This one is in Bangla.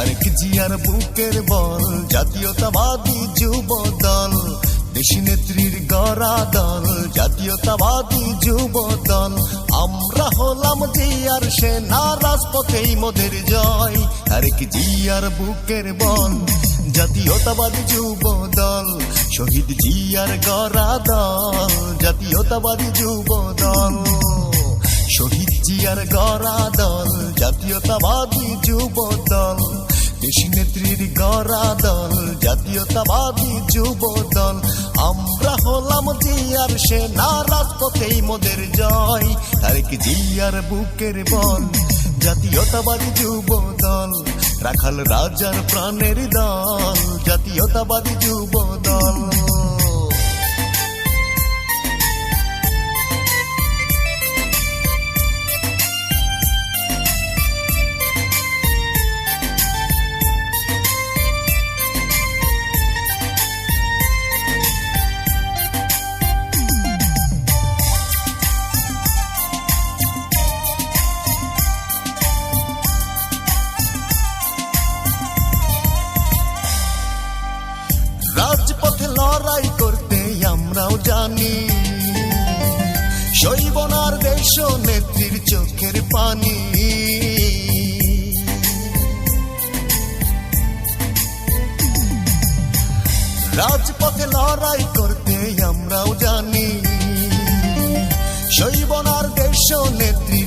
তারেক জিয়ার বুকের বল, জাতীয়তাবাদী যুব দল, দেশী নেত্রীর গড়া দল, জাতীয়তাবাদী যুব দল। আমরা হলাম জিয়ার সেনা, রাজপথেই মোদের জয়। তারেক জিয়ার বুকের বল, জাতীয়তাবাদী যুব দল, শহীদ জিয়ার গড়া দল, জাতীয়তাবাদী যুব দল। শহীদ জিয়ার গড়া দল, জাতীয়তাবাদী যুব দল, দেশী নেত্রীর গড়া দল, জাতীয়তাবাদী যুব দল। আমরা হলাম জিয়ার সেনা, রাজপথেই মোদের জয়। তারেক জিয়ার বুকের বল, জাতীয়তাবাদী যুব দল, রাখাল রাজার প্রাণের দল, জাতীয়তাবাদী যুব দল। রাজপথে লড়াই করতে আমরাও জানি, সইব না আর দেশ নেত্রীর চোখের পানি। রাজপথে লড়াই করতে আমরাও জানি, সইব না আর দেশ নেত্রী